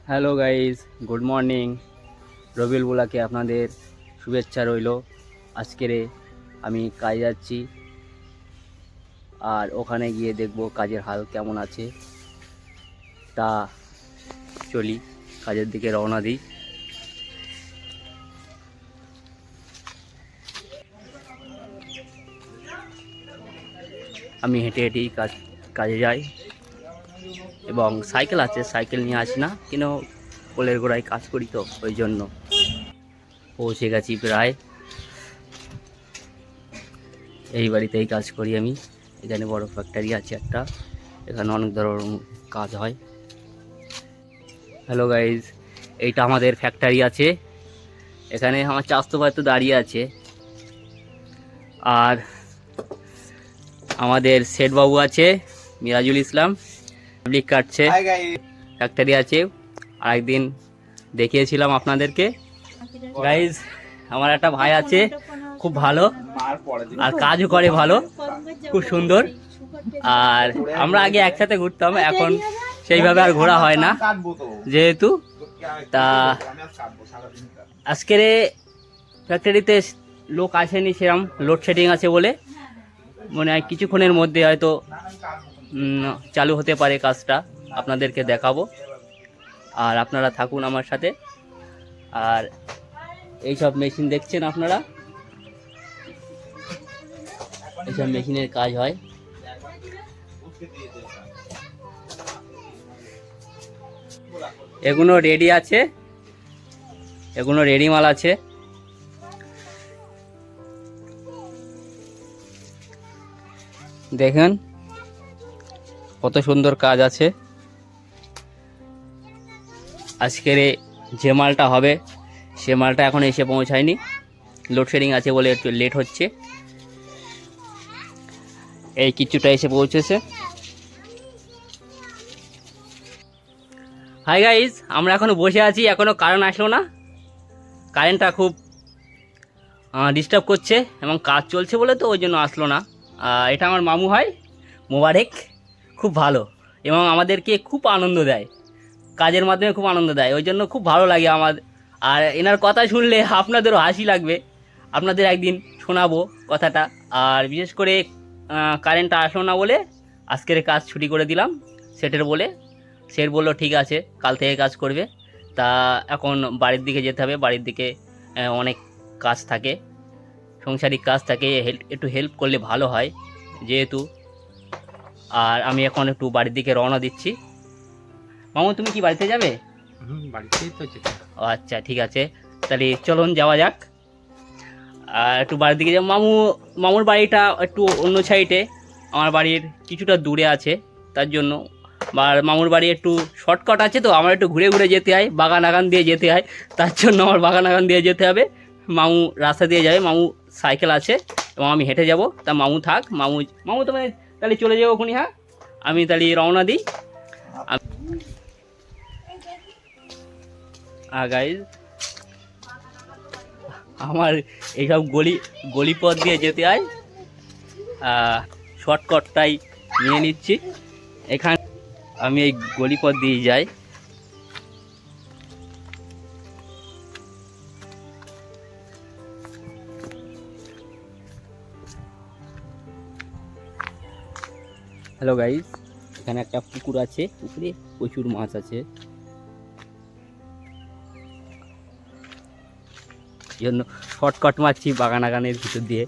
Hello guys, good morning. Rabiul বুলাকে আপনাদের শুভেচ্ছা রইল। আজকের আমি কাজে যাচ্ছি, আর ওখানে গিয়ে দেখব কাজের হাল কেমন আছে। তা চলি, কাজের দিকে রওনা দিই। আমি হেঁটে হেঁটেই কাজে যাই, এবং সাইকেল আছে, সাইকেল নিয়ে আসি না, কিন্তু কোলের গোড়ায় কাজ করি তো ওই জন্য। পৌঁছে গেছি প্রায়। এই বাড়িতেই কাজ করি আমি। এখানে বড় ফ্যাক্টরি আছে একটা, এখানে অনেক ধরনের কাজ হয়। হ্যালো গাইজ, এইটা আমাদের ফ্যাক্টরি আছে। এখানে আমার চাচাতো ভাই তো দাঁড়িয়ে আছে, আর আমাদের শেঠবাবু আছে, মিরাজুল ইসলাম, পাবলিক কাটছে। ফ্যাক্টরি আছে, আরেকদিন দেখিয়েছিলাম আপনাদেরকে। গাইজ, আমার একটা ভাই আছে, খুব ভালো, আর কাজও করে ভালো, খুব সুন্দর। আর আমরা আগে একসাথে ঘুরতাম, এখন সেইভাবে আর ঘোরা হয় না যেহেতু। তা আজকের ফ্যাক্টরিতে লোক আসেনি সেরকম, লোডশেডিং আছে বলে মনে হয় কিছুক্ষণের মধ্যে হয়তো চালু হতে পারে কাজটা। আপনাদেরকে দেখাবো, আর আপনারা থাকুন আমার সাথে। আর এইসব মেশিন দেখছেন আপনারা, এইসব মেশিনের কাজ হয়। এগুলো রেডি আছে, এগুলো রেডি মাল আছে। দেখেন কত সুন্দর কাজ আছে। আজকের যে মালটা হবে সে মালটা এখন এসে পৌঁছায়নি, লোডশেডিং আছে বলে একটু লেট হচ্ছে। এই কিছুটা এসে পৌঁছেছে। হাই গাইজ, আমরা এখনো বসে আছি, এখনো কারেন্ট আসলো না। কারেন্টটা খুব ডিস্টার্ব করছে, এবং কাজ চলছে বলে তো ওই জন্য আসলো না। এটা আমার মামু হয়, মোবারক, খুব ভালো, এবং আমাদেরকে খুব আনন্দ দেয়, কাজের মাধ্যমে খুব আনন্দ দেয়, ওই জন্য খুব ভালো লাগে আমার। আর এনার কথা শুনলে আপনাদেরও হাসি লাগবে, আপনাদের একদিন শোনাবো কথাটা। আর বিশেষ করে কারেন্টটা আসলো না বলে আজকের কাজ ছুটি করে দিলাম সেটের বলে। সেট বললো ঠিক আছে, কাল থেকে কাজ করবে। তা এখন বাড়ির দিকে যেতে হবে, বাড়ির দিকে অনেক কাজ থাকে, সংসারিক কাজ থাকে, একটু হেল্প করলে ভালো হয় যেহেতু। আর আমি এখন একটু বাড়ির দিকে রওনা দিচ্ছি। মামু, তুমি কি বাড়িতে যাবে? বাড়িতেই তো যেতে। আচ্ছা, ঠিক আছে, তাহলে চলুন যাওয়া যাক। আর একটু বাড়ির দিকে যাব। মামুর বাড়িটা একটু অন্য সাইডে, আমার বাড়ির কিছুটা দূরে আছে, তার জন্য। আর মামুর বাড়ি একটু শর্টকাট আছে, তো আমার একটু ঘুরে ঘুরে যেতে হয়, বাগান আগান দিয়ে যেতে হয়, তার জন্য আমার বাগান আগান দিয়ে যেতে হবে। মামু রাস্তা দিয়ে যাবে, মামু সাইকেল আছে, এবং আমি হেঁটে যাব। তা মামু থাক, মামু তুমি তাহলে চলে যাবো ওখানে। হ্যাঁ, আমি তাহলে রওনা দিই। গাইজ, আমার এইসব গলিপথ দিয়ে যেতে হয়, শর্টকাটটাই নিয়ে নিচ্ছি। এখানে আমি এই গলিপথ দিয়ে যাই। হ্যালো গাইজ, এখানে একটা পুকুর আছে, পুকুরে প্রচুর মাছ আছে, এই জন্য শর্টকাট মারছি বাগানের ভিতর দিয়ে।